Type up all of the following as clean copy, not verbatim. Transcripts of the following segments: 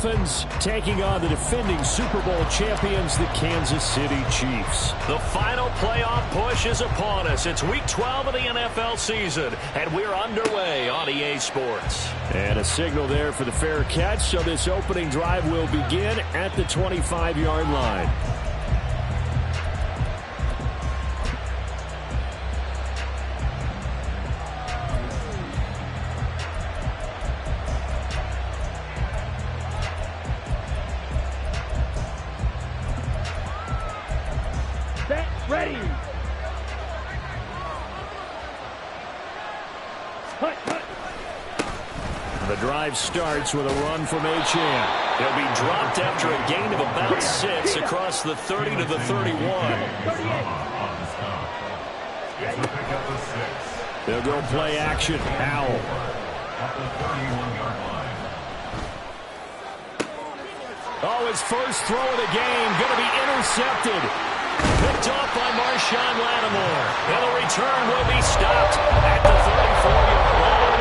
Dolphins taking on the defending Super Bowl champions, the Kansas City Chiefs. The final playoff push is upon us. It's Week 12 of the NFL season, and we're underway on EA Sports. And a signal there for the fair catch, so this opening drive will begin at the 25-yard line. Ready. The drive starts with a run from Achane. He'll be dropped after a gain of about 6 across the 30 to the 31. They'll go play action. Powell. Oh, his first throw of the game going to be intercepted. Picked off by Marshawn Lattimore. And the return will be stopped at the 34-yard line.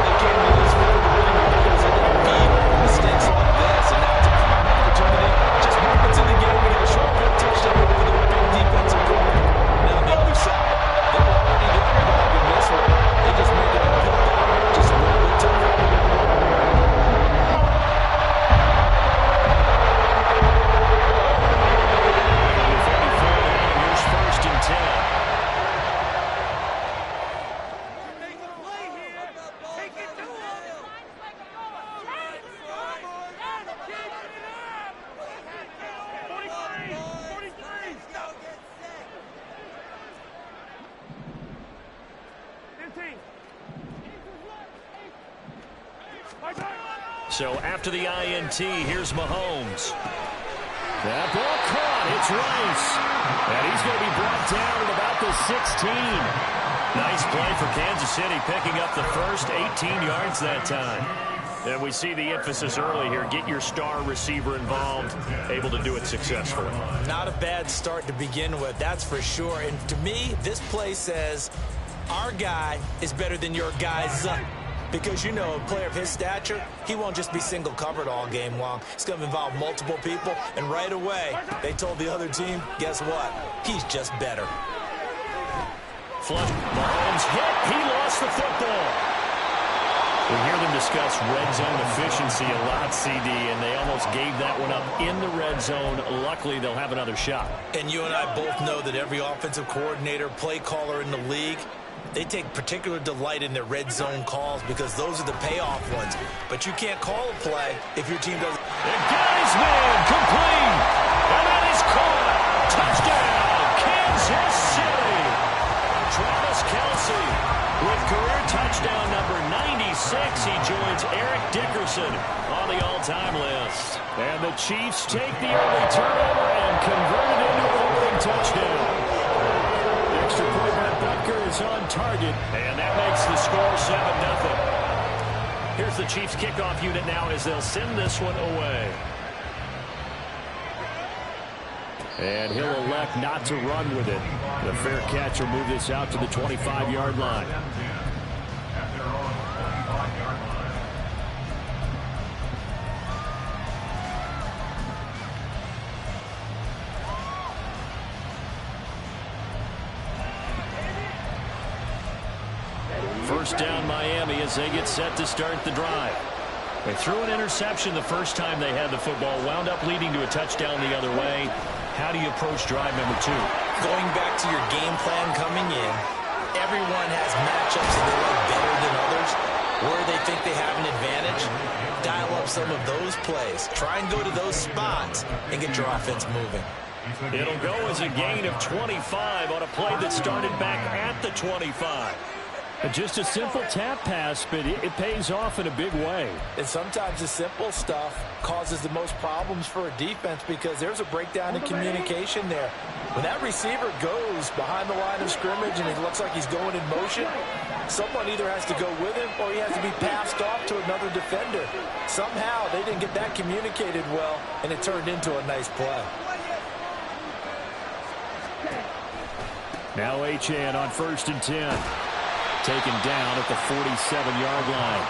They came to this field to win because they didn't need mistakes like this. And now it's a prime opportunity. Just moments in the game, we get a short field touchdown over the big defensive corner. Now on the other side, they were already the underdog in this one. They just made it uphill battle just a little bit tougher. So after the INT, here's Mahomes. That ball caught. It's Rice. And he's going to be brought down at about the 16. Nice play for Kansas City, picking up the first 18 yards that time. And we see the emphasis early here. Get your star receiver involved, able to do it successfully. Not a bad start to begin with, that's for sure. And to me, this play says our guy is better than your guy's. Because, you know, a player of his stature, he won't just be single covered all game long. It's going to involve multiple people. And right away, they told the other team, guess what? He's just better. Flush. Mahomes hit. He lost the football. We hear them discuss red zone efficiency a lot, CD, and they almost gave that one up in the red zone. Luckily, they'll have another shot. And you and I both know that every offensive coordinator, play caller in the league, they take particular delight in their red zone calls because those are the payoff ones. But you can't call a play if your team doesn't. And Geisman complete. And that is caught. Touchdown, Kansas City. Travis Kelce with career touchdown number 96. He joins Eric Dickerson on the all-time list. And the Chiefs take the early turnover and convert it into a winning touchdown. The extra point by Butker is on target. And that makes the score 7-0. Here's the Chiefs kickoff unit now as they'll send this one away. And he'll elect not to run with it. The fair catch will move this out to the 25-yard line. First down Miami as they get set to start the drive. They threw an interception the first time they had the football, wound up leading to a touchdown the other way. How do you approach drive number 2? Going back to your game plan coming in, everyone has matchups that they like better than others. Where they think they have an advantage, dial up some of those plays. Try and go to those spots and get your offense moving. It'll go as a gain of 25 on a play that started back at the 25. Just a simple tap pass, but it pays off in a big way. And sometimes the simple stuff causes the most problems for a defense because there's a breakdown in communication there. When that receiver goes behind the line of scrimmage and it looks like he's going in motion, someone either has to go with him or he has to be passed off to another defender. Somehow they didn't get that communicated well, and it turned into a nice play. Now Achane on 1st and 10. taken down at the 47-yard line.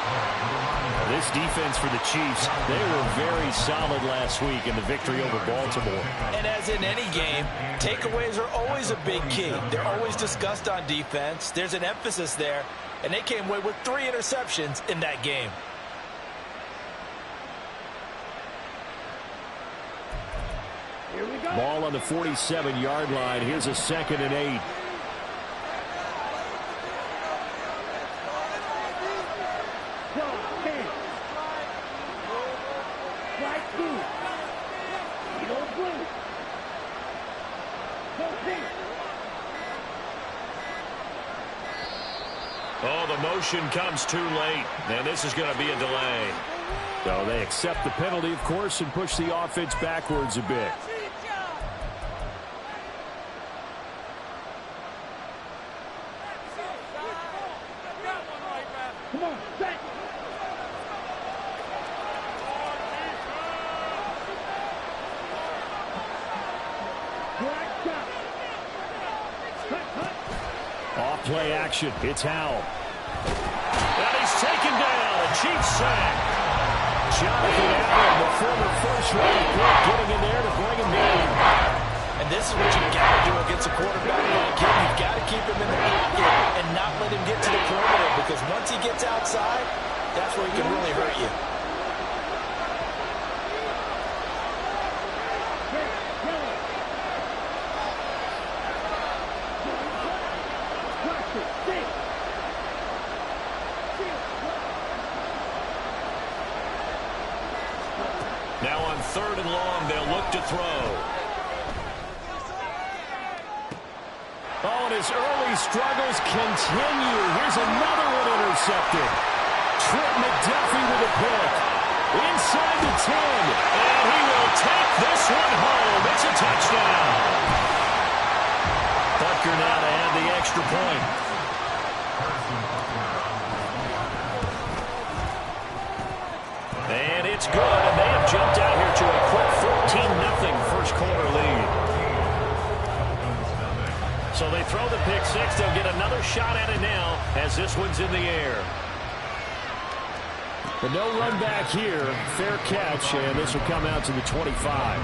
This defense for the Chiefs, they were very solid last week in the victory over Baltimore. And as in any game, takeaways are always a big key. They're always discussed on defense. There's an emphasis there, and they came away with 3 interceptions in that game. Here we go. Ball on the 47-yard line. Here's a 2nd and 8. Oh, the motion comes too late, and this is going to be a delay. So they accept the penalty, of course, and push the offense backwards a bit. Come on, set. Off play action. It's Howell. And he's taken down. A Chiefs sack. Jonathan Allen, the former first-round pick, getting in there to bring him down. And this is what you've got to do against a quarterback like him. You've got to keep him in the pocket and not let him get to the perimeter, because once he gets outside, that's where he can really hurt you. Now on 3rd and long, they'll look to throw. Oh, and his early struggles continue. Here's another one intercepted. Trent McDuffie with a pick. Inside the 10. And he will take this one home. It's a touchdown. Butker now to add the extra point. And it's good, and they have jumped out here to a quick 14-0 first quarter lead. So they throw the pick six. They'll get another shot at it now as this one's in the air. But no run back here. Fair catch, and this will come out to the 25.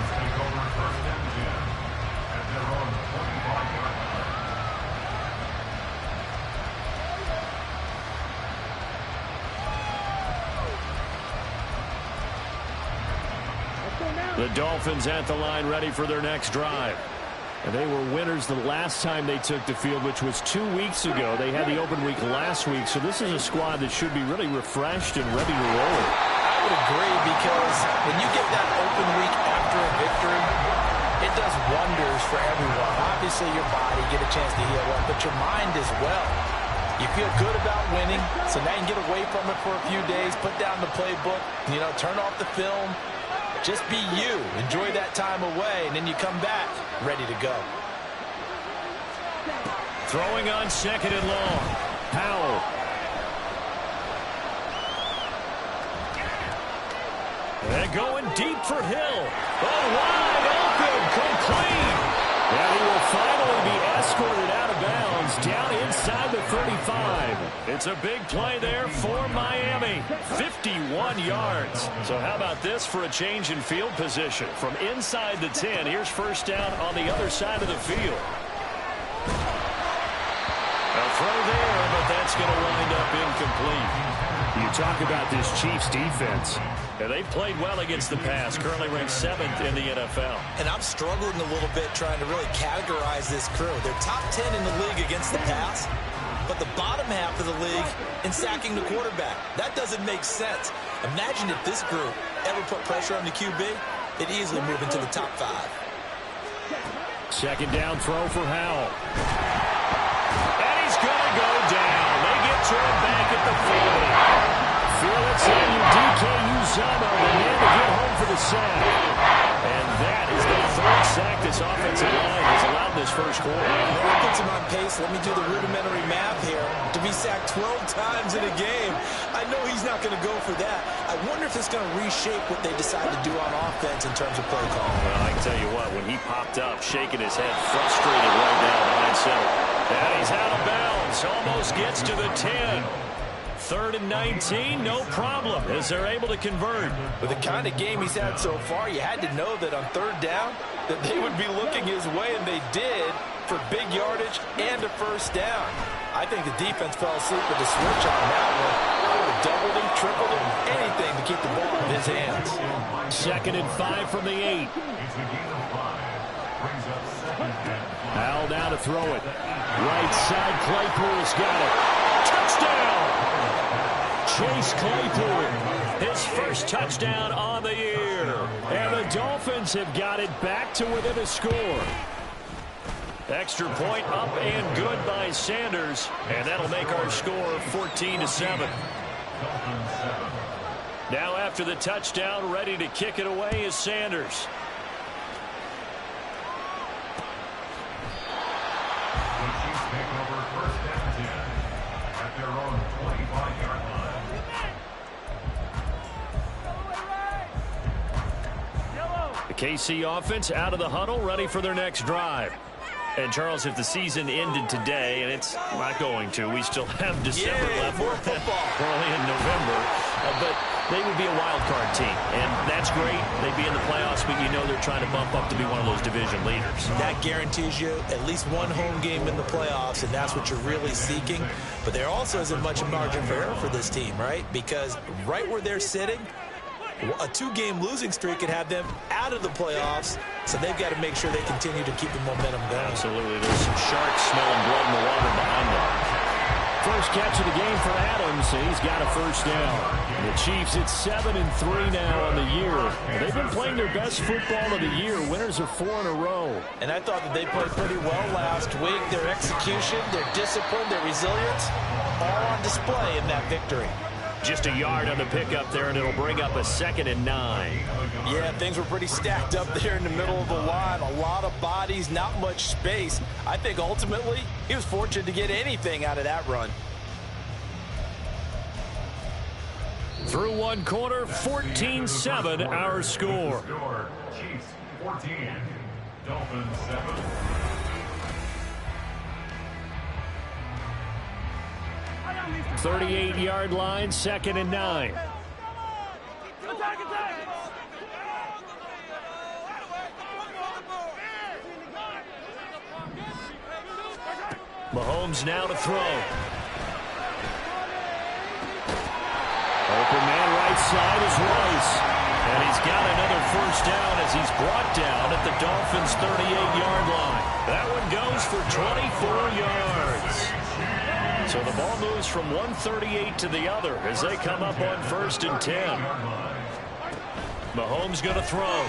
The Dolphins at the line ready for their next drive. And they were winners the last time they took the field, which was 2 weeks ago. They had the open week last week, so this is a squad that should be really refreshed and ready to roll. I would agree, because when you get that open week after a victory, it does wonders for everyone. Obviously, your body, get a chance to heal up, but your mind as well. You feel good about winning, so now you can get away from it for a few days, put down the playbook, turn off the film. Just be you. Enjoy that time away, and then you come back ready to go. Throwing on 2nd and long. Howell. And going deep for Hill. Oh, wide open, complete. And he will finally be escorted out of bounds down inside the 35. It's a big play there for Miami. 51 yards. So how about this for a change in field position? From inside the 10, here's first down on the other side of the field. A throw there, but that's going to wind up incomplete. You talk about this Chiefs defense. And they've played well against the pass, currently ranked 7th in the NFL. And I'm struggling a little bit trying to really categorize this crew. They're top 10 in the league against the pass, but the bottom half of the league in sacking the quarterback. That doesn't make sense. Imagine if this group ever put pressure on the QB, they'd easily move into the top 5. 2nd down throw for Howell. And he's going to go down. They get to him back at the 40. Felix Anudike-Uzomah, the man to get home for the sack. And that is the 3rd sack this offensive line has allowed this first quarter. That puts him on pace. Let me do the rudimentary math here. To be sacked 12 times in a game, I know he's not going to go for that. I wonder if it's going to reshape what they decide to do on offense in terms of play calling. Well, I can tell you what, when he popped up, shaking his head, frustrated right now behind center, And he's out of bounds. Almost gets to the 10. 3rd and 19, no problem, as they're able to convert. With the kind of game he's had so far, you had to know that on 3rd down that they would be looking his way, and they did, for big yardage and a first down. I think the defense fell asleep with the switch on that one. They would have doubled him, tripled him, anything to keep the ball in his hands. 2nd and 5 from the 8. Al now to throw it. Right side, Claypool's got it. Touchdown! Chase Claypool, his first touchdown on the year. And the Dolphins have got it back to within a score. Extra point up and good by Sanders. And that'll make our score 14-7. Now after the touchdown, ready to kick it away is Sanders. The KC offense out of the huddle, ready for their next drive. And, Charles, if the season ended today, and it's not going to, we still have December left. More football. Early in November. But they would be a wild card team. And that's great. They'd be in the playoffs, but you know they're trying to bump up to be one of those division leaders. That guarantees you at least one home game in the playoffs, and that's what you're really seeking. But there also isn't much margin for error for this team, right? Because right where they're sitting, a 2-game losing streak could have them out of the playoffs, so they've got to make sure they continue to keep the momentum going. Absolutely. There's some sharks smelling blood in the water behind them. First catch of the game for Adams, and he's got a first down. The Chiefs at 7-3 now on the year. They've been playing their best football of the year. Winners of 4 in a row. And I thought that they played pretty well last week. Their execution, their discipline, their resilience, all on display in that victory. Just a yard on the pickup there, and it'll bring up a 2nd and 9. Yeah, things were pretty stacked up there in the middle of the line. A lot of bodies, not much space. I think ultimately he was fortunate to get anything out of that run. Through one quarter, 14-7 our score. Chiefs 14, Dolphins 7. 38-yard line, 2nd and 9. Mahomes now to throw. Open man right side is Rice. And he's got another first down as he's brought down at the Dolphins' 38-yard line. That one goes for 24 yards. So the ball moves from 138 to the other as they come up on 1st and 10. Mahomes going to throw.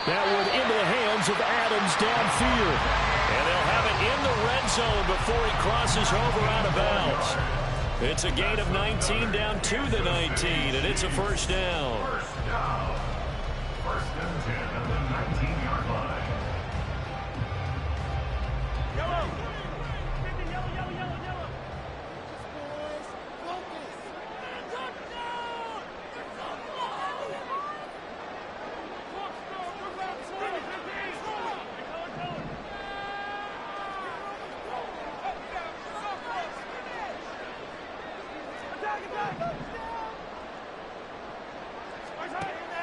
That one into the hands of Adams downfield. And they'll have it in the red zone before he crosses over out of bounds. It's a gain of 19 down to the 19, and it's a first down. First and 10 at the 19-yard line.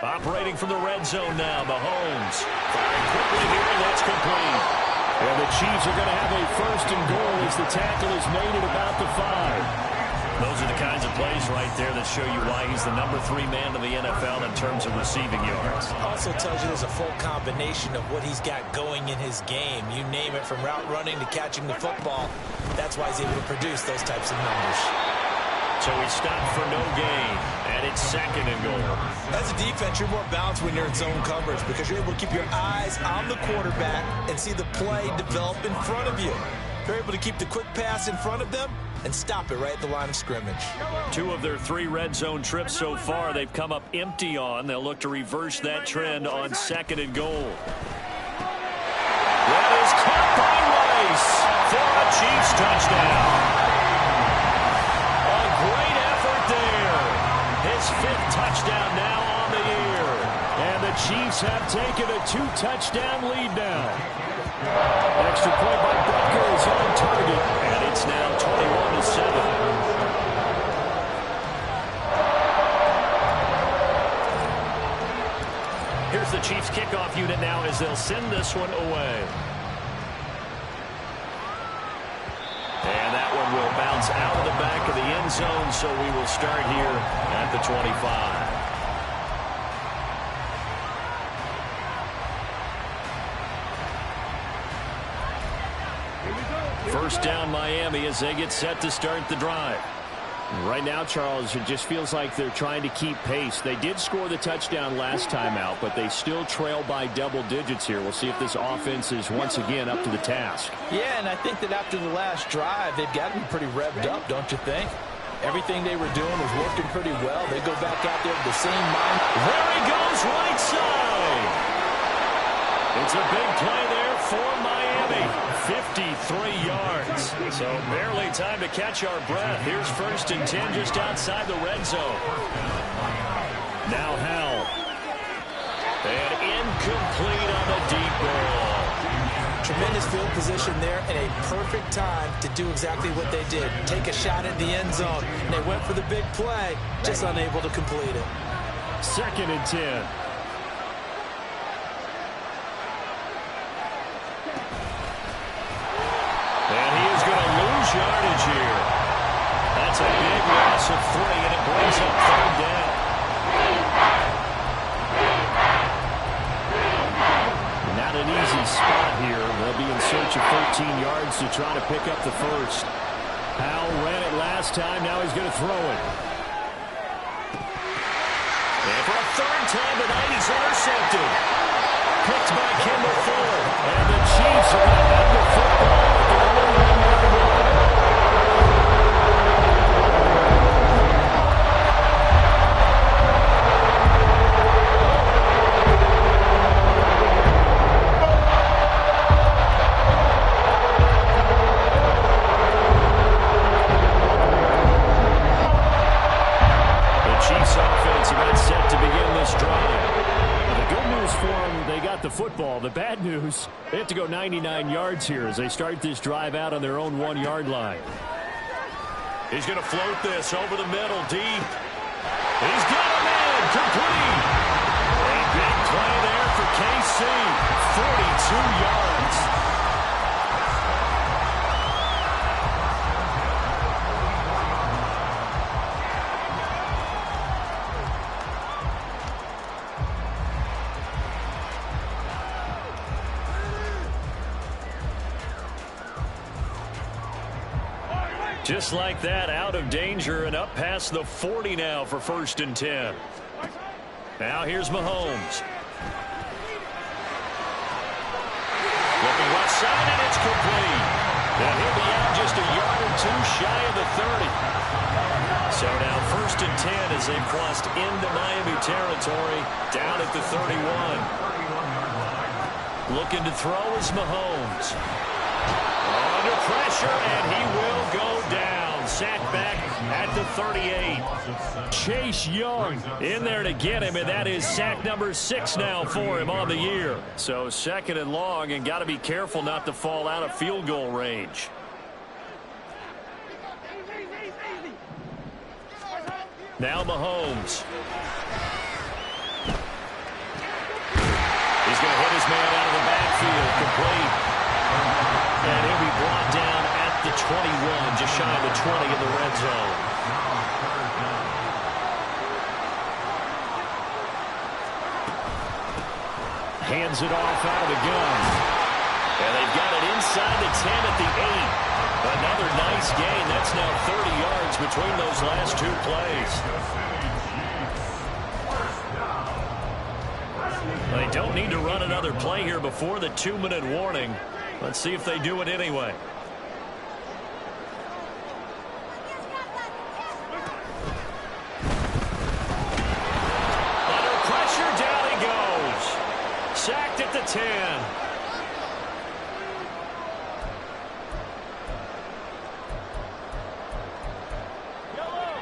Operating from the red zone now, Mahomes. Firing quickly here, and that's complete. And the Chiefs are going to have a 1st and goal as the tackle is made at about the 5. Those are the kinds of plays right there that show you why he's the number 3 man in the NFL in terms of receiving yards. Also tells you there's a full combination of what he's got going in his game. You name it, from route running to catching the football. That's why he's able to produce those types of numbers. So he stopped for no gain, and it's 2nd and goal. As a defense, you're more balanced when you're in zone coverage because you're able to keep your eyes on the quarterback and see the play develop in front of you. You're able to keep the quick pass in front of them and stop it right at the line of scrimmage. 2 of their 3 red zone trips so far they've come up empty on. They'll look to reverse that trend on 2nd and goal. That is caught by Rice for a Chiefs touchdown. A great effort there. His 5th touchdown now on the year. And the Chiefs have taken a 2-touchdown lead now. Extra point by Butker is on target, and it's now 21-7. Here's the Chiefs kickoff unit now as they'll send this one away. And that one will bounce out of the back of the end zone, so we will start here at the 25. First down Miami as they get set to start the drive. Right now, Charles, it just feels like they're trying to keep pace. They did score the touchdown last time out, but they still trail by double digits here. We'll see if this offense is once again up to the task. Yeah, and I think that after the last drive, they've got to be pretty revved up, don't you think? Everything they were doing was working pretty well. They go back out there with the same mind. There he goes, right side. It's a big play there for Miami. 53 yards. So barely time to catch our breath. Here's 1st and 10 just outside the red zone. Now Howell. And incomplete on the deep ball. Tremendous field position there and a perfect time to do exactly what they did. Take a shot at the end zone. And they went for the big play, just unable to complete it. 2nd and 10. And he is going to lose yardage here. That's a big loss of 3, and it brings up 3rd down. Not an easy spot here. They'll be in search of 13 yards to try to pick up the first. Howell ran it last time. Now he's going to throw it. And for a 3rd time tonight, he's intercepted. Picked by Kendall Ford. And the Chiefs are going to have the football. The football. The bad news, they have to go 99 yards here as they start this drive out on their own 1-yard line. He's going to float this over the middle deep. He's got a man complete. A big play there for KC. 42 yards. Just like that, out of danger and up past the 40 now for 1st and 10. Now here's Mahomes. Looking left side, and it's complete. And he'll be out just a yard or 2 shy of the 30. So now 1st and 10 as they've crossed into Miami territory, down at the 31. Looking to throw is Mahomes. Under pressure, and he will go down. Sacked back at the 38. Chase Young in there to get him, and that is sack number 6 now for him on the year. So 2nd and long, and got to be careful not to fall out of field goal range. Now Mahomes. He's going to hit his man out of the backfield, complete. And he'll be brought down at the 21, just shy of the 20 in the red zone. Hands it off out of the gun. And they've got it inside the 10 at the 8. Another nice gain. That's now 30 yards between those last 2 plays. They don't need to run another play here before the 2-minute warning. Let's see if they do it anyway. Under pressure, down he goes. Sacked at the 10.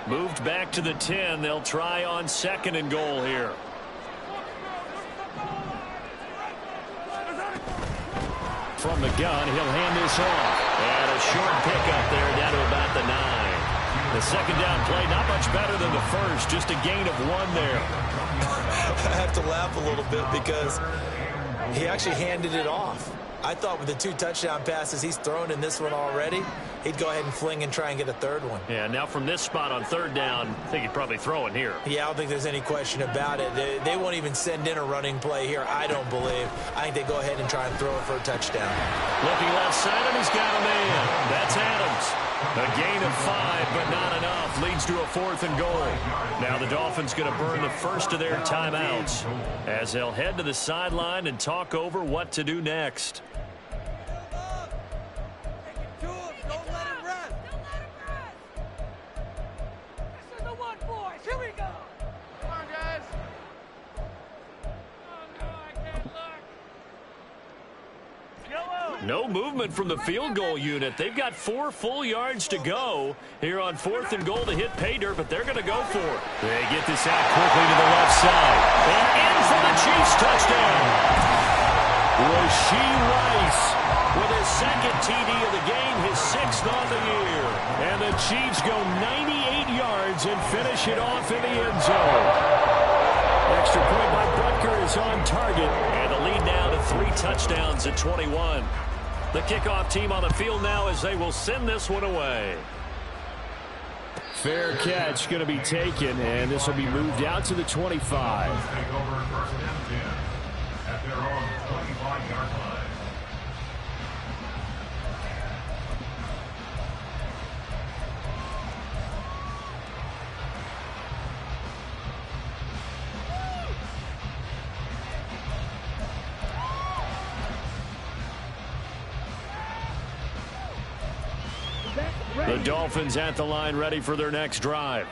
Moved back to the 10. They'll try on 2nd and goal here. from the gun. He'll hand this off. And a short pickup there down to about the 9. The second down play, not much better than the first. Just a gain of 1 there. I have to laugh a little bit because he actually handed it off. I thought with the 2 touchdown passes he's thrown in this one already, he'd go ahead and fling and try and get a third one. Yeah, now from this spot on third down, I think he'd probably throw it here. Yeah, I don't think there's any question about it. They won't even send in a running play here, I don't believe. I think they go ahead and try and throw it for a touchdown. Looking left side, and he's got a man. That's Adams. A gain of 5, but not enough. Leads to a 4th and goal. Now the Dolphins going to burn the first of their timeouts as they'll head to the sideline and talk over what to do next. No movement from the field goal unit. They've got 4 full yards to go here on 4th and goal to hit pay dirt, but they're going to go for it. They get this out quickly to the left side. And in for the Chiefs touchdown. Rashee Rice with his 2nd TD of the game, his 6th on the year. And the Chiefs go 98 yards and finish it off in the end zone. Extra point by Butker is on target. And the lead now to 3 touchdowns at 21. The kickoff team on the field now as they will send this one away. Fair catch going to be taken, and this will be moved out to the 25. Take over first and 10 at their own 25-yard line. The Dolphins at the line ready for their next drive.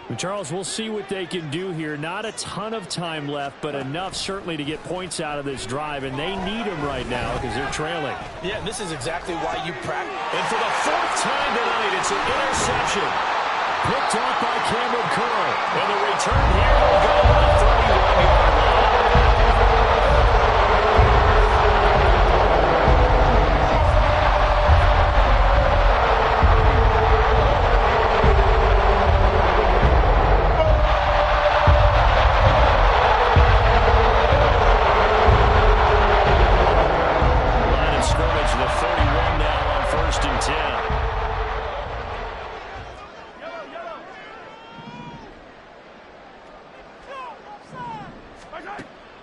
And Charles, we'll see what they can do here. Not a ton of time left, but enough certainly to get points out of this drive, and they need them right now because they're trailing. Yeah, and this is exactly why you practice. And for the 4th time tonight, it's an interception. Picked off by Cameron Curl. And the return here will go on the 31-yard line.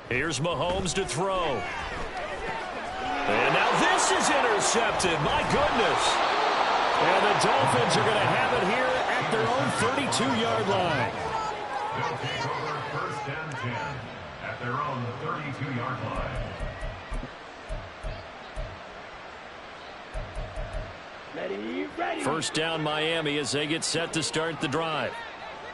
Here's Mahomes to throw. And now this is intercepted. My goodness. And the Dolphins are going to have it here at their own 32-yard line. They'll take over first and 10 at their own 32-yard line. Ready. First down Miami as they get set to start the drive.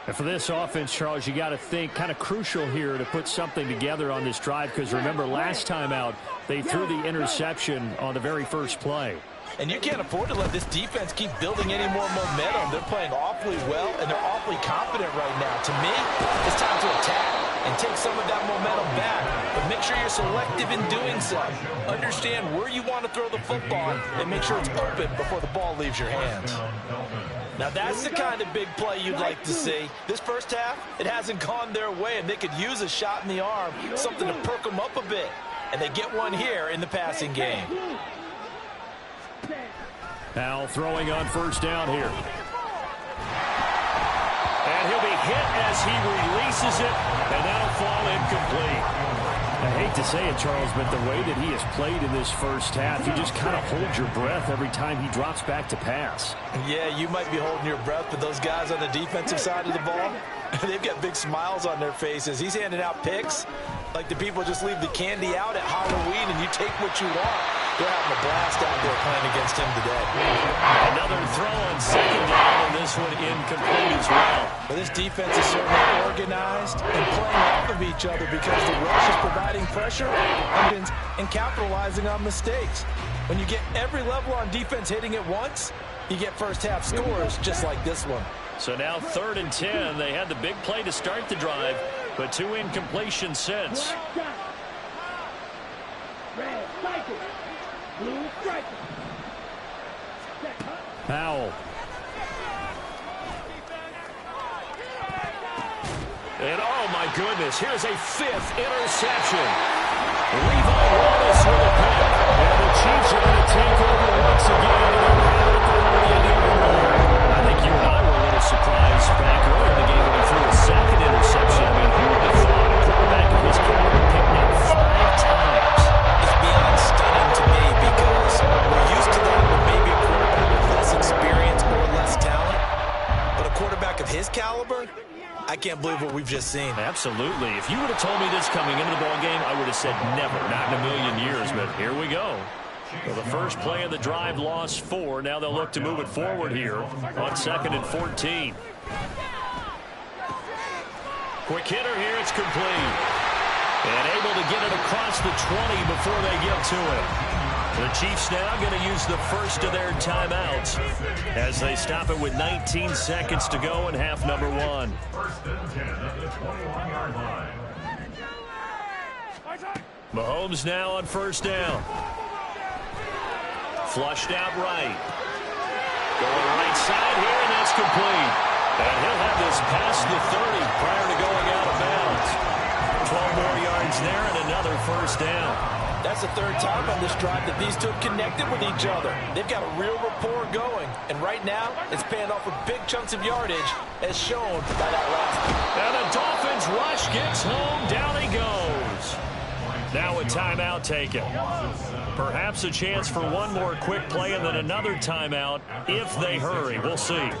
And for this offense, Charles, you got to think kind of crucial here to put something together on this drive because remember last time out they threw the interception on the very first play. And you can't afford to let this defense keep building any more momentum. They're playing awfully well, and they're awfully confident right now. To me, it's time to attack and take some of that momentum back. But make sure you're selective in doing so. Understand where you want to throw the football and make sure it's open before the ball leaves your hands. Now, that's the kind of big play you'd like to see. This first half, it hasn't gone their way, and they could use a shot in the arm, something to perk them up a bit. And they get one here in the passing game. Now throwing on first down here. And he'll be hit as he releases it, and that'll fall incomplete. I hate to say it, Charles, but the way that he has played in this first half, you just kind of hold your breath every time he drops back to pass. Yeah, you might be holding your breath, but those guys on the defensive side of the ball, they've got big smiles on their faces. He's handing out picks like the people just leave the candy out at Halloween and you take what you want. They're having a blast out there playing against him today. Another throw on second down, and this one incomplete as well. But this defense is certainly organized and playing off of each other because the rush is providing pressure and capitalizing on mistakes. When you get every level on defense hitting it once, you get first half scores just like this one. So now 3rd and 10. They had the big play to start the drive, but 2 incompletions since. Blue strike. Powell. And oh my goodness, here's a 5th interception. Levi Wallace with a pick. And the Chiefs are going to take over once again. I think you and I were a little surprised back earlier in the game when he threw a 2nd interception. I mean, who would have thought a quarterback of his caliber picked up 5 times? It's beyond stunning to me because we're used to that with maybe a quarterback with less experience or less talent. But a quarterback of his caliber, I can't believe what we've just seen. Absolutely. If you would have told me this coming into the ballgame, I would have said never, not in a million years. But here we go. So the first play of the drive lost 4. Now they'll look to move it forward here on 2nd and 14. Quick hitter here. It's complete. And able to get it across the 20 before they get to it. The Chiefs now going to use the first of their timeouts as they stop it with 19 seconds to go in half number 1. First and 10 at the 21-yard line. Mahomes now on first down. Flushed out right. Going right side here, and that's complete. And he'll have this past the 30 prior to going out of bounds. 12 more yards there and another first down. That's the 3rd time on this drive that these two have connected with each other. They've got a real rapport going. And right now, it's paying off with big chunks of yardage, as shown by that last. And the Dolphins rush gets home. Down he goes. Now a timeout taken. Perhaps a chance for one more quick play and then another timeout if they hurry. We'll see.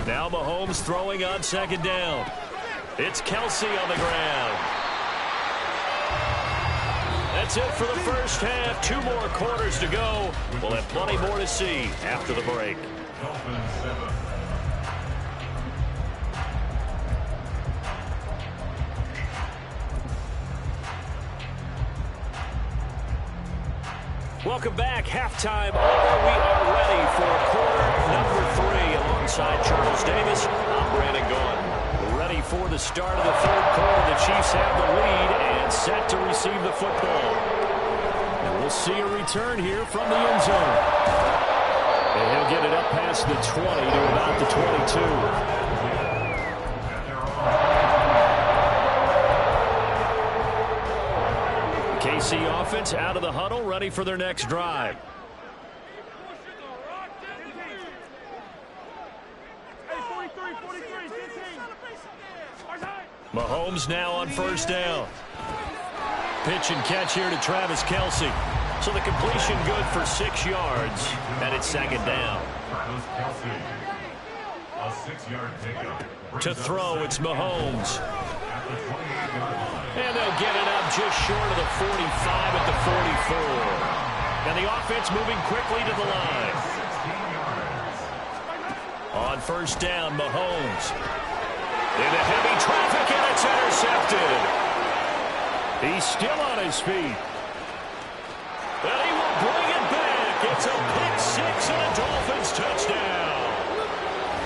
Now Mahomes throwing on 2nd down. It's Kelce on the ground. That's it for the first half. 2 more quarters to go. We'll have plenty more to see after the break. Dolphins 7. Welcome back. Halftime over. We are ready for quarter number 3 alongside Charles Davis. I'm Brandon Gaudin. Ready for the start of the 3rd quarter. The Chiefs have the lead and set to receive the football. And we'll see a return here from the end zone. And he'll get it up past the 20 to about the 22. KC offense out of the huddle, ready for their next drive. Mahomes now on first down. Pitch and catch here to Travis Kelce. So the completion good for 6 yards, and it's 2nd down. Travis Kelce. A 6-yard pickup. To throw, it's Mahomes. At the 28-yard line. And they'll get it up just short of the 45 at the 44. And the offense moving quickly to the line. 16 yards. On first down, Mahomes. Into heavy traffic, and it's intercepted. He's still on his feet. And he will bring it back. It's a pick 6 and a Dolphins touchdown.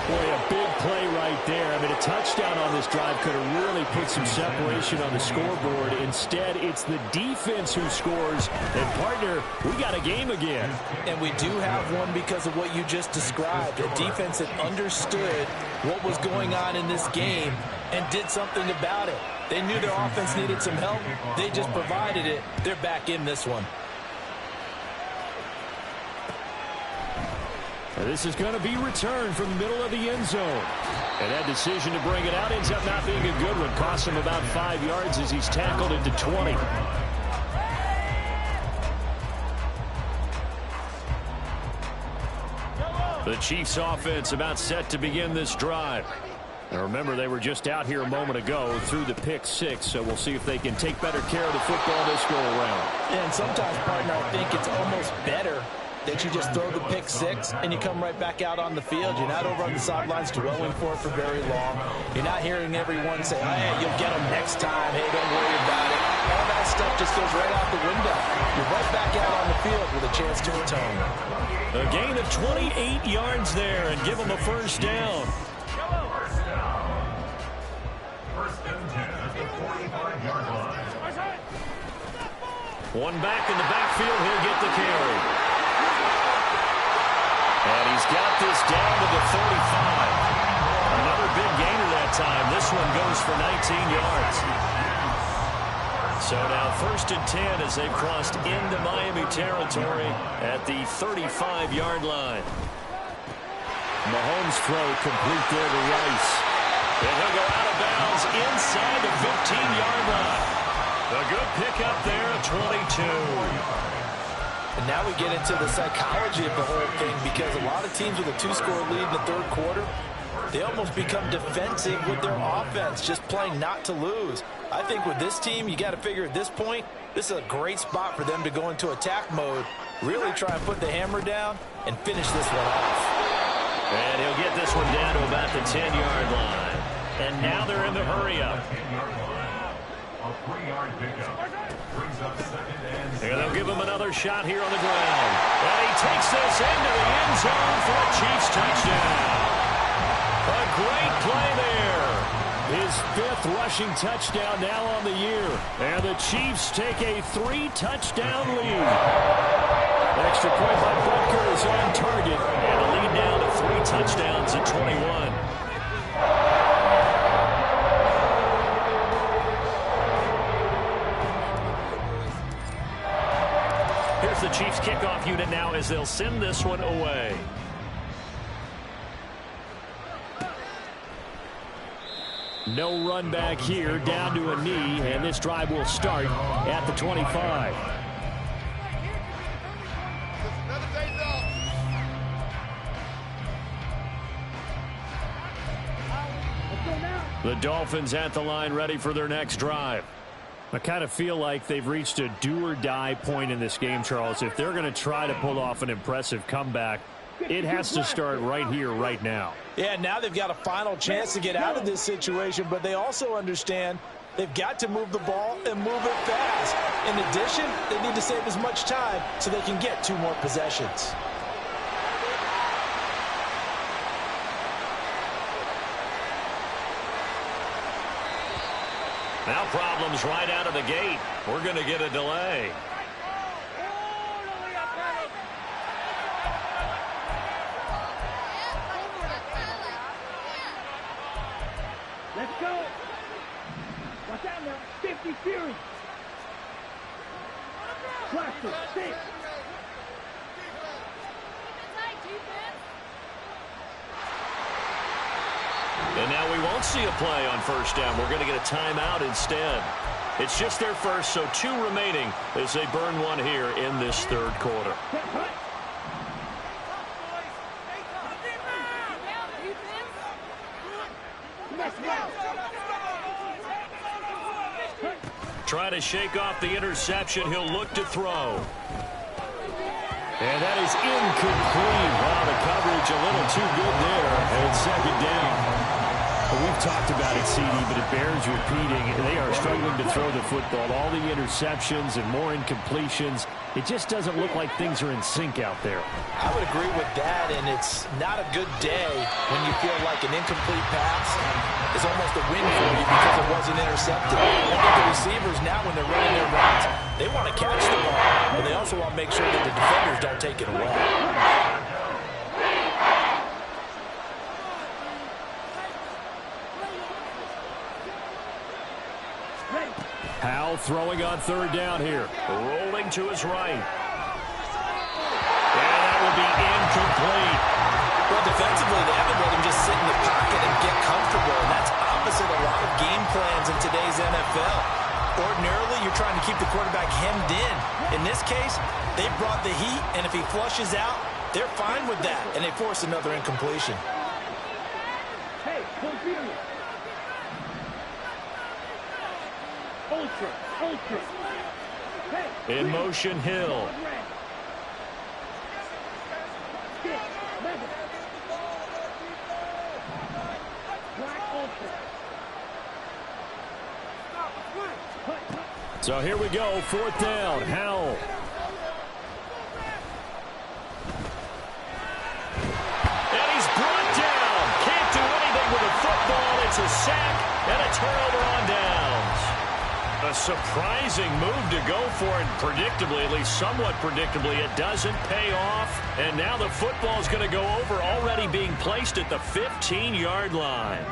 Boy, a big play right there. I mean, a touchdown on this drive could have really put some separation on the scoreboard. Instead, it's the defense who scores. And, partner, we got a game again. And we do have one because of what you just described. A defense that understood what was going on in this game and did something about it. They knew their offense needed some help. They just provided it. They're back in this one. This is going to be returned from the middle of the end zone. And that decision to bring it out ends up not being a good one. Costs him about 5 yards as he's tackled into 20. The Chiefs offense about set to begin this drive. And remember, they were just out here a moment ago through the pick 6, so we'll see if they can take better care of the football this go around. And sometimes, partner, I think it's almost better that you just throw the pick 6 and you come right back out on the field. You're not over on the sidelines dwelling for it for very long. You're not hearing everyone say, hey, you'll get them next time. Hey, don't worry about it. All that stuff just goes right out the window. You're right back out on the field with a chance to atone. A gain of 28 yards there and give them a first down. First and 10 at the 45-yard line. One back in the backfield. He'll get the carry. And he's got this down to the 35. Another big gainer that time. This one goes for 19 yards. So now 1st and 10 as they've crossed into Miami territory at the 35-yard line. Mahomes' throw complete there to Rice. And he'll go out of bounds inside the 15-yard line. A good pickup there at 22. And now we get into the psychology of the whole thing, because a lot of teams with a 2-score lead in the third quarter, they almost become defensive with their offense, just playing not to lose. I think with this team, you got to figure at this point, this is a great spot for them to go into attack mode, really try and put the hammer down and finish this one off. And he'll get this one down to about the 10-yard line. And now they're in the hurry-up. A 3-yard pickup. Brings up 2nd and 7. And they'll give him another shot here on the ground. And he takes this into the end zone for a Chiefs touchdown. A great play there. His 5th rushing touchdown now on the year. And the Chiefs take a 3-touchdown lead. Extra point by Butker is on target. And the lead now to 3 touchdowns at 21. Here's the Chiefs kickoff unit now as they'll send this one away. No run back here, down to a knee, and this drive will start at the 25. The Dolphins at the line, ready for their next drive. I kind of feel like they've reached a do-or-die point in this game, Charles. If they're going to try to pull off an impressive comeback, it has to start right here, right now. Yeah, now they've got a final chance to get out of this situation, but they also understand they've got to move the ball and move it fast. In addition, they need to save as much time so they can get 2 more possessions. Now problems right out of the gate. We're going to get a delay. Let's go. Watch out now. 50 Fury. Cluster. 6. And now we won't see a play on 1st down. We're going to get a timeout instead. It's just their first, so 2 remaining as they burn one here in this 3rd quarter. Try to shake off the interception. He'll look to throw. And that is incomplete. Wow, the coverage a little too good there. And 2nd down. We've talked about it, CD, but it bears repeating. They are struggling to throw the football. All the interceptions and more incompletions. It just doesn't look like things are in sync out there. I would agree with that, and it's not a good day when you feel like an incomplete pass is almost a win for you because it wasn't intercepted. I think the receivers now, when they're running their routes, they want to catch the ball, but they also want to make sure that the defenders don't take it away. Howell throwing on 3rd down here. Rolling to his right. And that will be incomplete. Well, defensively, they haven't let him just sit in the pocket and get comfortable, and that's opposite a lot of game plans in today's NFL. Ordinarily, you're trying to keep the quarterback hemmed in. In this case, they brought the heat, and if he flushes out, they're fine with that, and they force another incompletion. Hey, Porfirio. Ultra. Hey, in motion, Hill. So here we go, 4th down, Howell. And he's brought down. Can't do anything with the football. It's a sack and a turnover on downs. A surprising move to go for it. Predictably, at least somewhat predictably, it doesn't pay off. And now the football's going to go over, already being placed at the 15-yard line.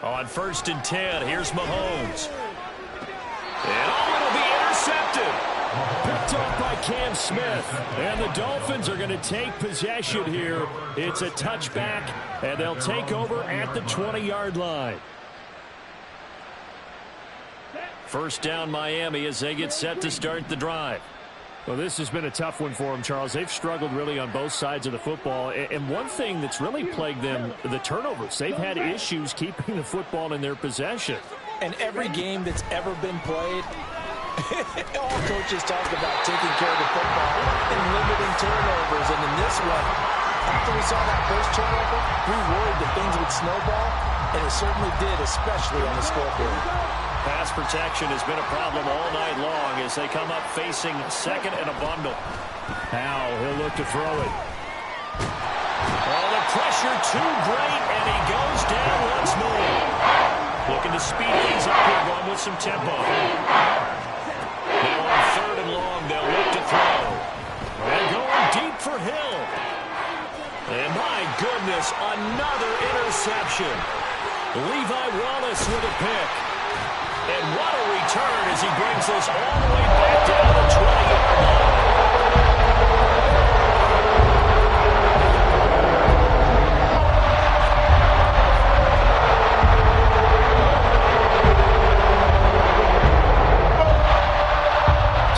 On 1st and 10, here's Mahomes. And it'll be intercepted. Picked off by Cam Smith. And the Dolphins are going to take possession here. It's a touchback, and they'll take over at the 20-yard line. First down, Miami, as they get set to start the drive. Well, this has been a tough one for them, Charles. They've struggled really on both sides of the football. And one thing that's really plagued them, the turnovers. They've had issues keeping the football in their possession. And every game that's ever been played, all coaches talk about taking care of the football and limiting turnovers. And in this one, after we saw that first turnover, we worried that things would snowball, and it certainly did, especially on the scoreboard. Pass protection has been a problem all night long as they come up facing second and a bundle. Now he'll look to throw it. Oh, the pressure too great, and he goes down once more. Looking to speed things up here, going with some tempo. Now on 3rd and long, they'll look to throw. And going deep for Hill. And my goodness, another interception. Levi Wallace with a pick. And what a return as he brings this all the way back down to the 20-yard line.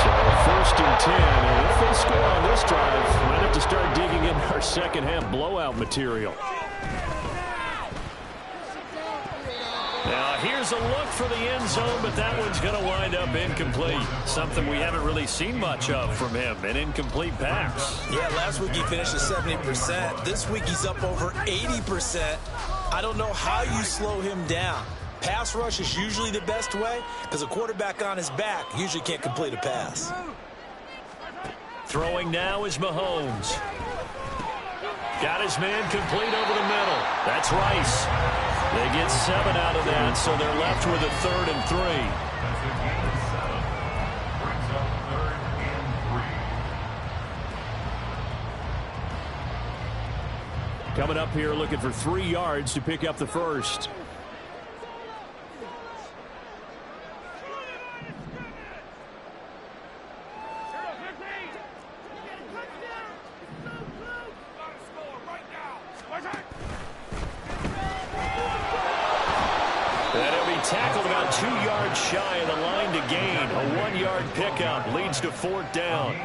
So 1st and 10, and if they score on this drive, we might have to start digging in our second half blowout material. Now, here's a look for the end zone, but that one's going to wind up incomplete. Something we haven't really seen much of from him, an incomplete pass. Yeah, last week he finished at 70%. This week he's up over 80%. I don't know how you slow him down. Pass rush is usually the best way because a quarterback on his back usually can't complete a pass. Throwing now is Mahomes. Got his man complete over the middle. That's Rice. They get 7 out of that, so they're left with a 3rd and 3. Coming up here looking for 3 yards to pick up the first. Tackled about 2 yards shy of the line to gain. A 1-yard pickup leads to 4th down.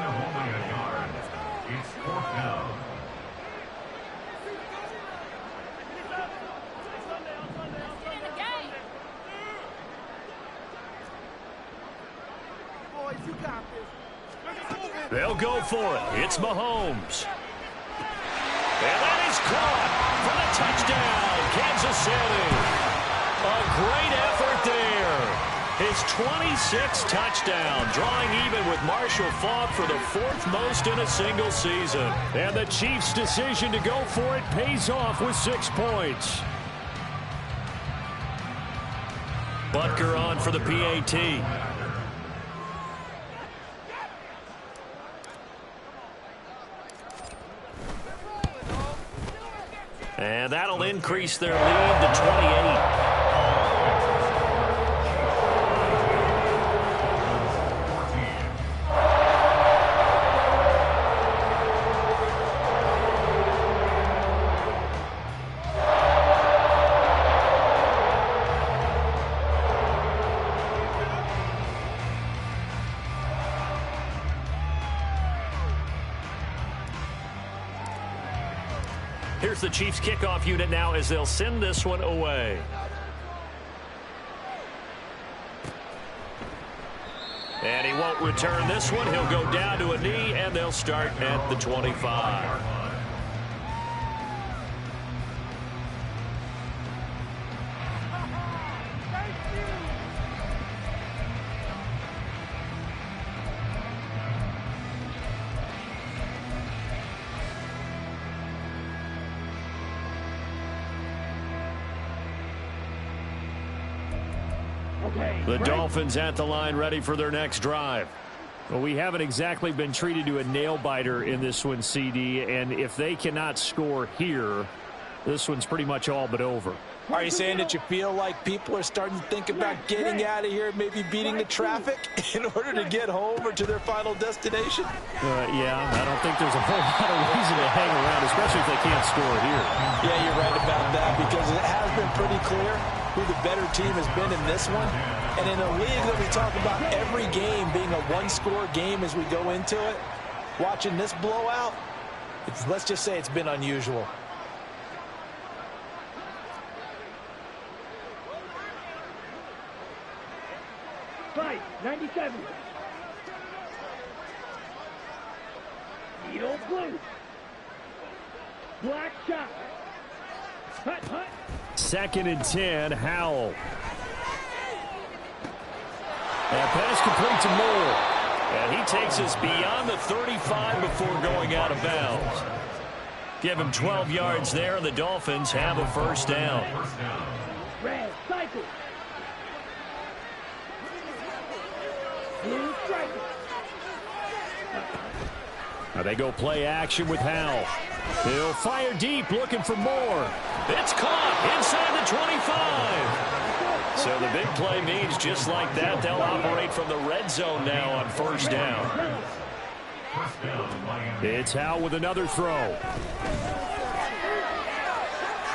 It's 4th down. They'll go for it. It's Mahomes. And that is caught for the touchdown, Kansas City. A great effort there. His 26th touchdown, drawing even with Marshall Faulk for the 4th most in a single season. And the Chiefs' decision to go for it pays off with 6 points. Butker on for the PAT. And that'll increase their lead to 28. Here's the Chiefs kickoff unit now as they'll send this one away. And he won't return this one. He'll go down to a knee, and they'll start at the 25. The Dolphins at the line ready for their next drive. Well, we haven't exactly been treated to a nail-biter in this one, CD, and if they cannot score here, this one's pretty much all but over. Are you saying that you feel like people are starting to think about getting out of here, maybe beating the traffic in order to get home or to their final destination? Yeah, I don't think there's a whole lot of reason to hang around, especially if they can't score here. Yeah, you're right about that, because it has been pretty clear who the better team has been in this one. And in a league that we talk about every game being a one-score game as we go into it, watching this blowout, let's just say it's been unusual. Fight, 97. Needle blue. Black shot. Hut, hut. 2nd and 10, Howell. And pass complete to Moore. And he takes us beyond the 35 before going out of bounds. Give him 12 yards there, and the Dolphins have a first down. Red, cycle. Blue striker. Now they go play action with Howell. He'll fire deep, looking for more. It's caught inside the 25. So the big play means just like that, they'll operate from the red zone now on first down. It's Howell with another throw.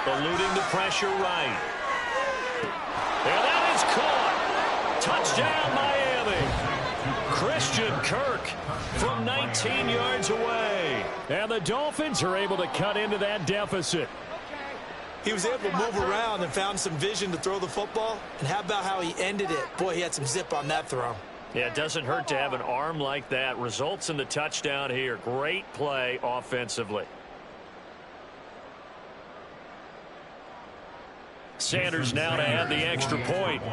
Eluding the pressure right. And that is caught. Touchdown, Miami. Christian Kirk from 19 yards away. And the Dolphins are able to cut into that deficit. He was able to move around and found some vision to throw the football. And how about how he ended it? Boy, he had some zip on that throw. Yeah, it doesn't hurt to have an arm like that. Results in the touchdown here. Great play offensively. Sanders now to add the extra point.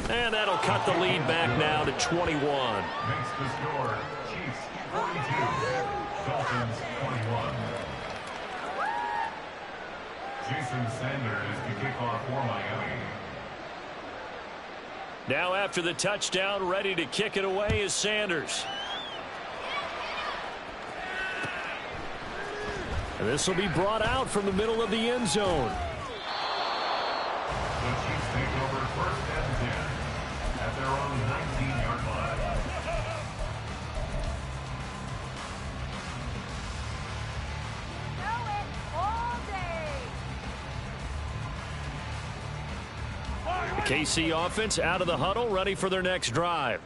And that'll cut the lead back now to 21. Makes the score Chiefs 42, Dolphins 21. Jason Sanders to kick off for Miami. Now after the touchdown, ready to kick it away is Sanders. And this will be brought out from the middle of the end zone. The Chiefs take over 1st and 10 at their own 19-yard line. The KC offense out of the huddle, ready for their next drive.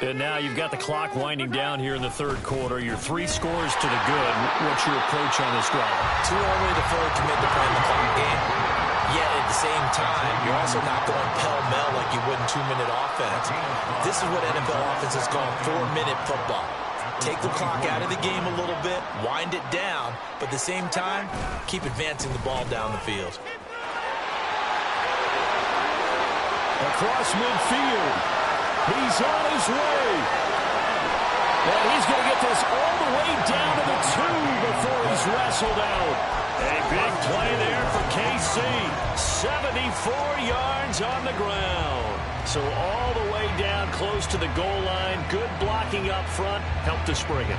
And now you've got the clock winding down here in the 3rd quarter. You're 3 scores to the good. What's your approach on this drive? Too early to fully commit to playing the clock game. Yet at the same time, you're also not going pell-mell like you would in 2-minute offense. This is what NFL offenses call 4-minute football. Take the clock out of the game a little bit, wind it down, but at the same time, keep advancing the ball down the field. Across midfield. He's on his way. And he's going to get this all the way down to the 2 before he's wrestled out. A big play there for KC. 74 yards on the ground. So all the way down close to the goal line. Good blocking up front. Helped to spring it.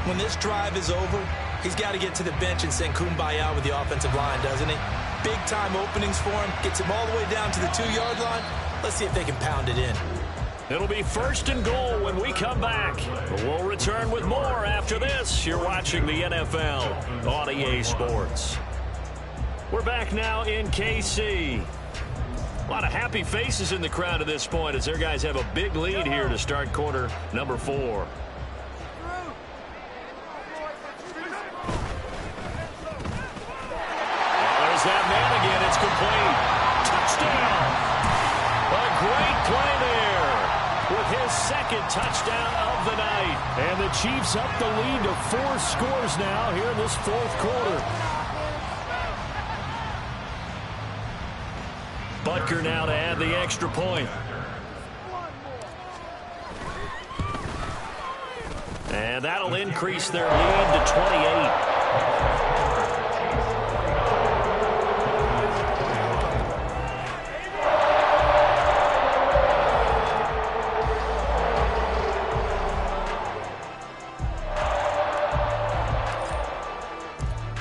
When this drive is over, he's got to get to the bench and sing kumbaya with the offensive line, doesn't he? Big-time openings for him. Gets him all the way down to the 2-yard line. Let's see if they can pound it in. It'll be 1st and goal when we come back. We'll return with more after this. You're watching the NFL on EA Sports. We're back now in KC. A lot of happy faces in the crowd at this point as their guys have a big lead here to start quarter number 4. There's that man again. It's complete. Touchdown. A great play there with his 2nd touchdown of the night. And the Chiefs up the lead to 4 scores now here in this 4th quarter. Butker now to add the extra point. And that'll increase their lead to 28.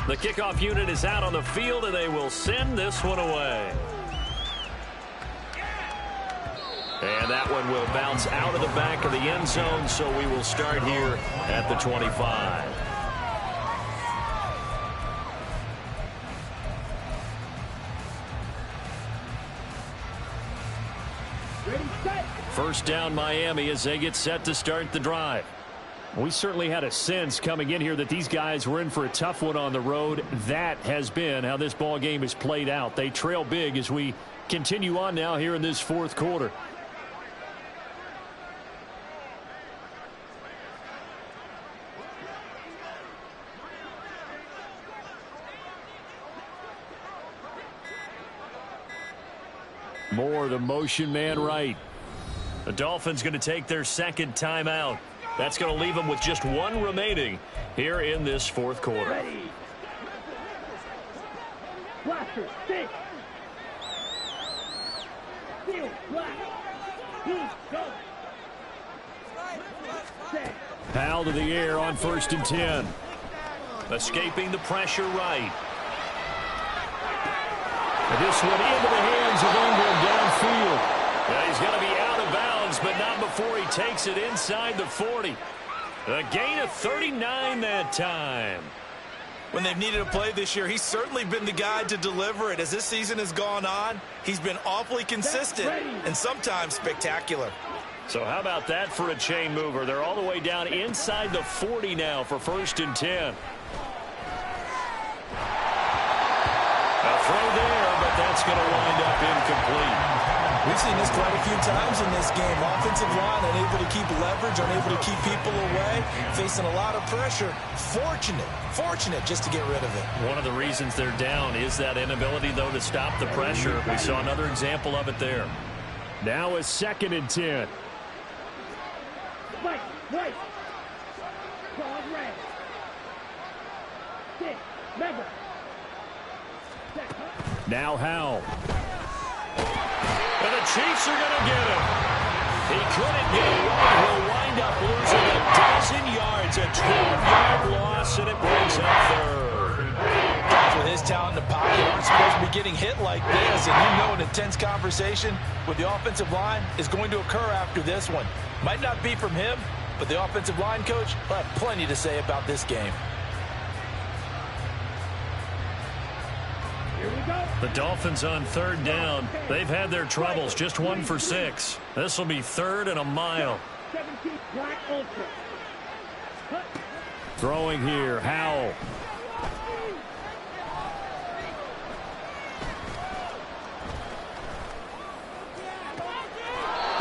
The kickoff unit is out on the field, and they will send this one away. And that one will bounce out of the back of the end zone, so we will start here at the 25. Ready, set. First down, Miami, as they get set to start the drive. We certainly had a sense coming in here that these guys were in for a tough one on the road. That has been how this ball game is played out. They trail big as we continue on now here in this fourth quarter. Moore, the motion man right. The Dolphins going to take their second timeout. That's going to leave them with just one remaining here in this fourth quarter. Ready. Blaster, stick. Field, black. Blue, go. Set. Powell to the air on 1st and 10. Escaping the pressure right. And this one into the hands of Ingram downfield. Yeah, he's going to be out of bounds, but not before he takes it inside the 40. A gain of 39 that time. When they've needed a play this year, he's certainly been the guy to deliver it. As this season has gone on, he's been awfully consistent and sometimes spectacular. So how about that for a chain mover? They're all the way down inside the 40 now for 1st and 10. A throw there, but that's going to wind up incomplete. We've seen this quite a few times in this game. Offensive line unable to keep leverage, unable to keep people away, facing a lot of pressure. Fortunate just to get rid of it. One of the reasons they're down is that inability, though, to stop the pressure. We saw another example of it there. Now a 2nd and 10. Right, right. Cross red. Stick, member. Now Howell. And the Chiefs are going to get him. He couldn't get away. He'll wind up losing 12 yards, a 12-yard loss, and it brings up 3rd. Guys with his talent in the pocket aren't supposed to be getting hit like this, and you know an intense conversation with the offensive line is going to occur after this one. Might not be from him, but the offensive line coach will have plenty to say about this game. The Dolphins on 3rd down. They've had their troubles, just 1 for 6. This will be 3rd and a mile. 17 black ultra. Throwing here, Howell.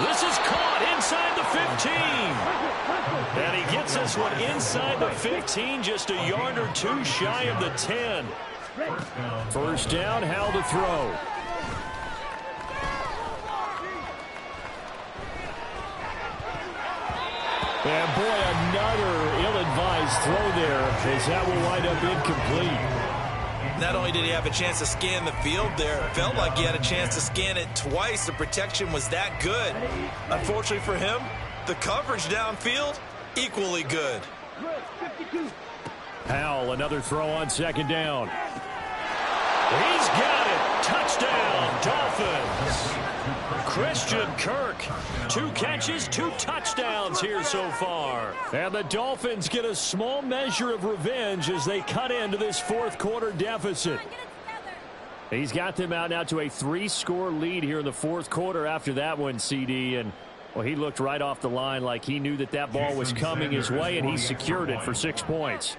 This is caught inside the 15. And he gets this one inside the 15, just a yard or two shy of the 10. First down, Howell to throw. And boy, another ill-advised throw there, as that will wind up incomplete. Not only did he have a chance to scan the field there, it felt like he had a chance to scan it twice. The protection was that good. Unfortunately for him, the coverage downfield, equally good. Howell, another throw on 2nd down. He's got it. Touchdown, Dolphins. Christian Kirk, 2 catches, 2 touchdowns here so far. And the Dolphins get a small measure of revenge as they cut into this fourth quarter deficit. He's got them out now to a 3-score lead here in the fourth quarter after that one, CD. And, well, he looked right off the line like he knew that that ball was coming his way, and he secured it for 6 points.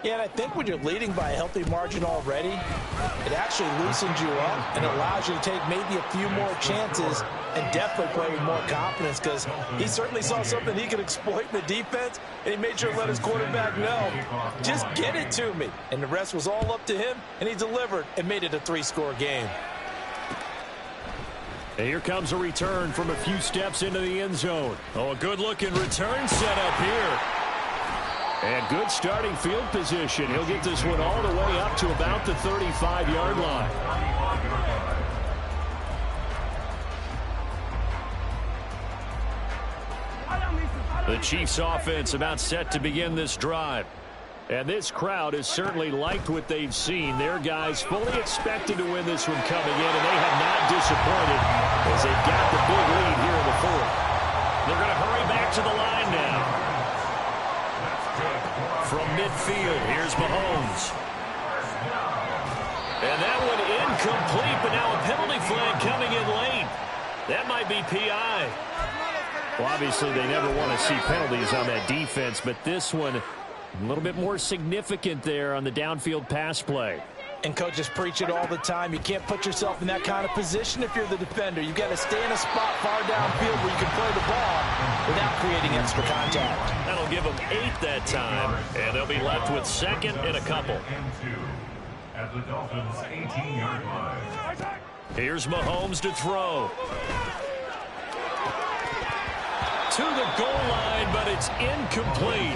Yeah, and I think when you're leading by a healthy margin already, it actually loosens you up and allows you to take maybe a few more chances and definitely play with more confidence, because he certainly saw something he could exploit in the defense, and he made sure to let his quarterback know, just get it to me. And the rest was all up to him, and he delivered and made it a 3-score game. And here comes a return from a few steps into the end zone. Oh, a good-looking return set up here. And good starting field position. He'll get this one all the way up to about the 35-yard line. The Chiefs offense about set to begin this drive. And this crowd has certainly liked what they've seen. Their guys fully expected to win this one coming in, and they have not disappointed as they've got the big lead here in the fourth. They're going to hurry back to the line now. From midfield, here's Mahomes. And that one incomplete, but now a penalty flag coming in late. That might be PI. Well, obviously, they never want to see penalties on that defense, but this one a little bit more significant there on the downfield pass play. And coaches preach it all the time. You can't put yourself in that kind of position if you're the defender. You've got to stay in a spot far downfield where you can play the ball without creating extra contact. That'll give them 8 that time, and they'll be left with second and a couple. At the Dolphins' 18-yard line. Here's Mahomes to throw. To the goal line, but it's incomplete.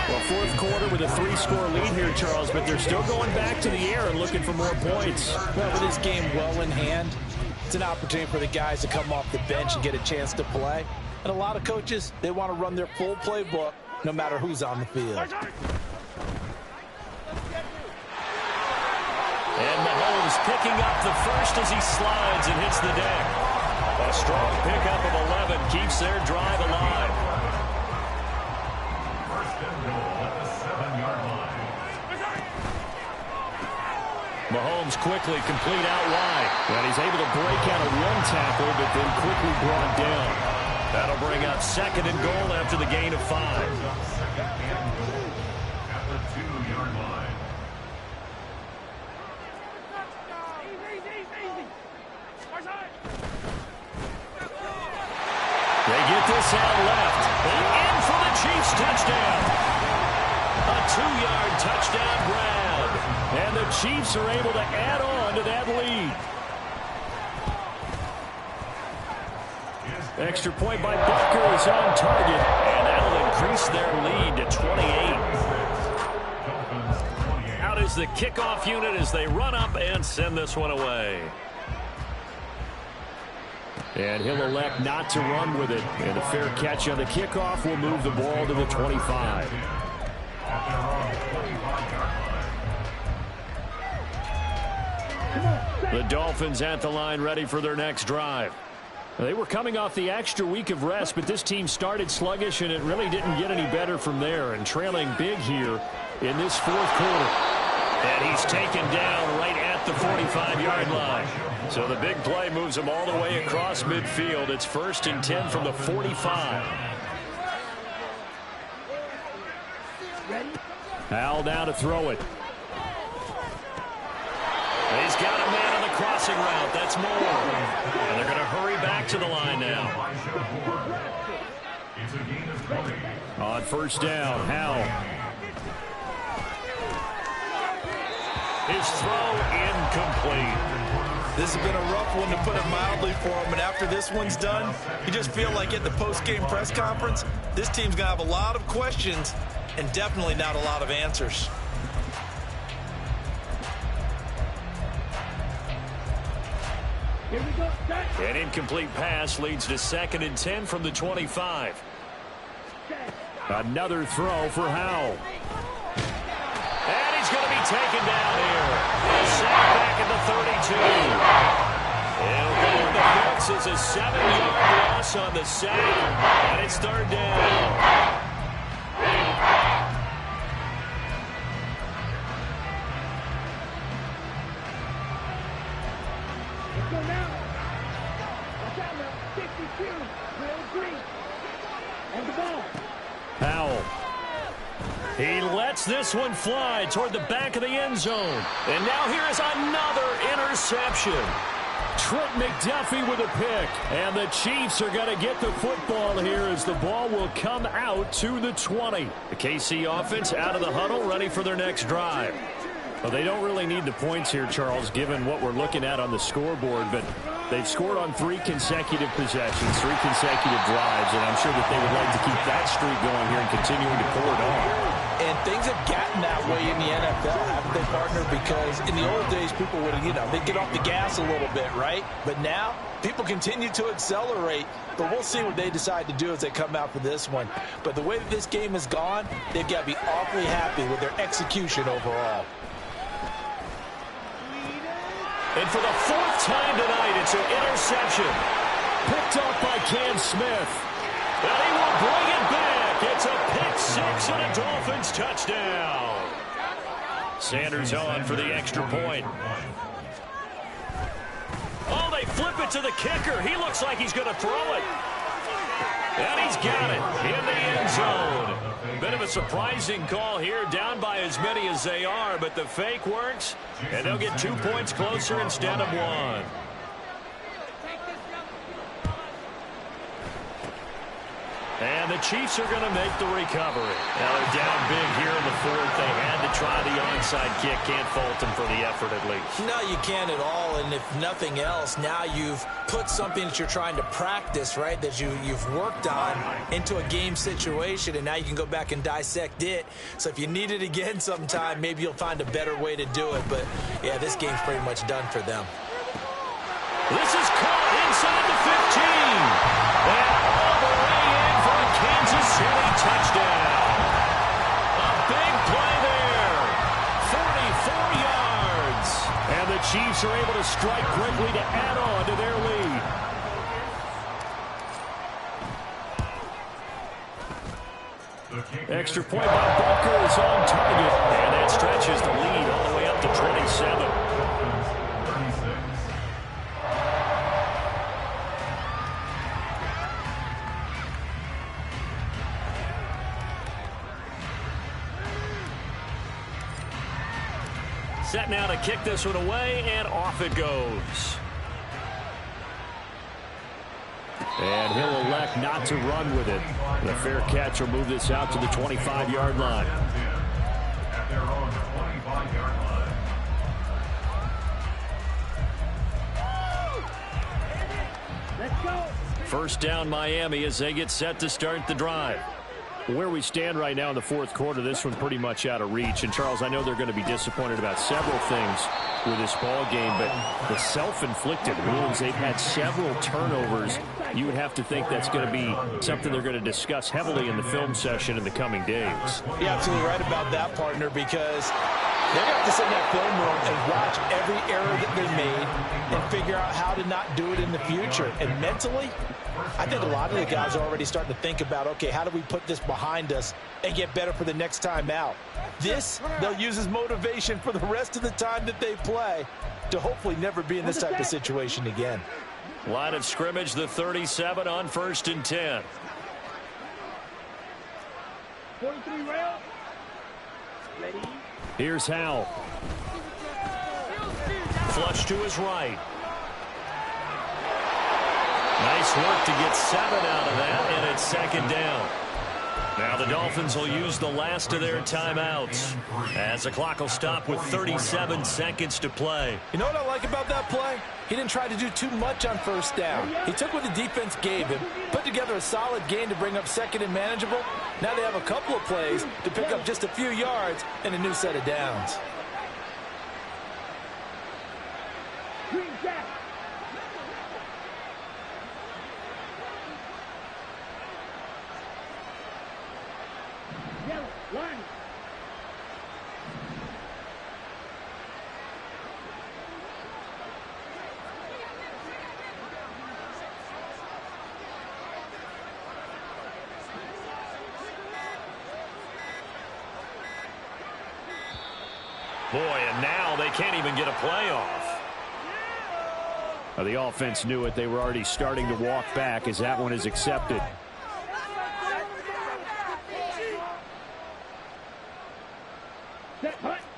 Well, fourth quarter with a 3-score lead here, Charles, but they're still going back to the air and looking for more points. Well, with this game well in hand, it's an opportunity for the guys to come off the bench and get a chance to play. And a lot of coaches, they want to run their full playbook no matter who's on the field. And Mahomes picking up the first as he slides and hits the deck. A strong pickup of 11 keeps their drive alive. First and goal at the 7-yard line. Mahomes quickly complete out wide. And he's able to break out of one tackle, but then quickly brought down. That'll bring up second and goal after the gain of 5. Second and goal at the 2-yard line. They get this out left. In for the Chiefs touchdown. A 2-yard touchdown grab. And the Chiefs are able to add on to that lead. Extra point by Butker is on target. And that'll increase their lead to 28. Out is the kickoff unit as they run up and send this one away. And he'll elect not to run with it. And a fair catch on the kickoff will move the ball to the 25. The Dolphins at the line ready for their next drive. They were coming off the extra week of rest, but this team started sluggish, and it really didn't get any better from there. And trailing big here in this fourth quarter. And he's taken down right at the 45-yard line. So the big play moves him all the way across midfield. It's 1st and 10 from the 45. Howell now to throw it. He's got a man on the crossing route. That's Moore. And they're going to hurry back to the line now. It's a gain of 20. On first down, Howell. His throw incomplete. This has been a rough one, to put it mildly, for him. And after this one's done, you just feel like at the post-game press conference, this team's going to have a lot of questions and definitely not a lot of answers. Here we go. Set. An incomplete pass leads to 2nd and 10 from the 25. Another throw for Howell. And he's going to be taken down here. A sack back at the 32. He'll go in the books as a 7-yard loss on the sack. And it's 3rd down. Let's go now. Watch out now. 52. Will Green. On the ball. Howell. He lets this one fly toward the back of the end zone. And now here is another interception. Trent McDuffie with a pick. And the Chiefs are going to get the football here as the ball will come out to the 20. The KC offense out of the huddle, ready for their next drive. Well, they don't really need the points here, Charles, given what we're looking at on the scoreboard, but they've scored on 3 consecutive possessions, 3 consecutive drives, and I'm sure that they would like to keep that streak going here and continuing to pour it on. And things have gotten that way in the NFL, haven't they, partner? Because in the old days, people would, they'd get off the gas a little bit, right? But now, people continue to accelerate. But we'll see what they decide to do as they come out for this one. But the way that this game has gone, they've got to be awfully happy with their execution overall. And for the fourth time tonight, it's an interception. Picked off by Cam Smith. And he will bring it back. It's a pick six and a Dolphins touchdown. Sanders on for the extra point. Oh, they flip it to the kicker. He looks like he's going to throw it. And he's got it in the end zone. Bit of a surprising call here, down by as many as they are, but the fake works, and they'll get 2 points closer instead of 1. And the Chiefs are going to make the recovery. Now they're down big here in the fourth. They had to try the onside kick. Can't fault them for the effort at least. No, you can't at all. And if nothing else, now you've put something that you're trying to practice, right, that you've worked on into a game situation, and now you can go back and dissect it. So if you need it again sometime, maybe you'll find a better way to do it. But, yeah, this game's pretty much done for them. This is caught inside the 15. And all the way in for a Kansas City touchdown. A big play there. 44 yards. And the Chiefs are able to strike quickly to add on to their lead. Extra point by Booker is on target. And that stretches the lead all the way up to 27. Set now to kick this one away, and off it goes. And he'll elect not to run with it. The fair catch will move this out to the 25-yard line. At their own 25-yard line. Let's go. First down Miami as they get set to start the drive. Where we stand right now in the fourth quarter, this one's pretty much out of reach. And, Charles, I know they're going to be disappointed about several things with this ball game, but the self-inflicted wounds, they've had several turnovers. You would have to think that's going to be something they're going to discuss heavily in the film session in the coming days. You're absolutely right about that, partner, because they're going to have to sit in that film room and watch every error that they made and figure out how to not do it in the future. And mentally, I think a lot of the guys are already starting to think about, okay, how do we put this behind us and get better for the next time out? This, they'll use as motivation for the rest of the time that they play to hopefully never be in this type of situation again. Line of scrimmage, the 37 on 1st and 10. 43 rail. Ready. Here's Howell. Flush to his right. Nice work to get 7 out of that, and it's second down. Now the Dolphins will use the last of their timeouts as the clock will stop with 37 seconds to play. You know what I like about that play? He didn't try to do too much on first down. He took what the defense gave him, put together a solid game to bring up second and manageable. Now they have a couple of plays to pick up just a few yards and a new set of downs. Green jack. Yellow, line. Boy, and now they can't even get a play off. The offense knew it. They were already starting to walk back as that one is accepted.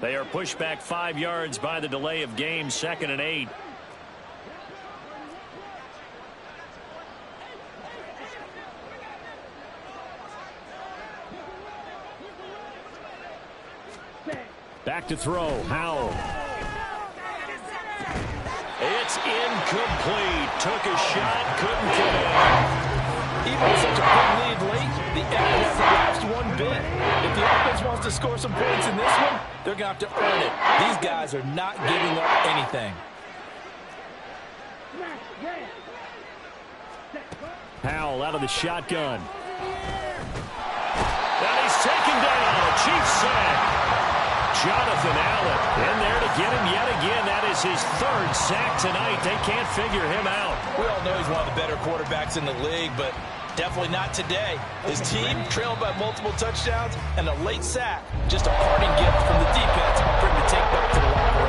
They are pushed back 5 yards by the delay of game, 2nd and 8. Back to throw, Howell. It's incomplete. Took a shot, couldn't get it. Even with such a big lead late, The effort hasn't lapsed one bit. If the offense wants to score some points in this one, they're going to have to earn it. These guys are not giving up anything. Powell out of the shotgun. And he's taken down. A Chiefs sack. Jonathan Allen in there to get him yet again. That is his third sack tonight. They can't figure him out. We all know he's one of the better quarterbacks in the league, but definitely not today. His team trailed by multiple touchdowns and a late sack. Just a parting gift from the defense for him to take back to the locker room.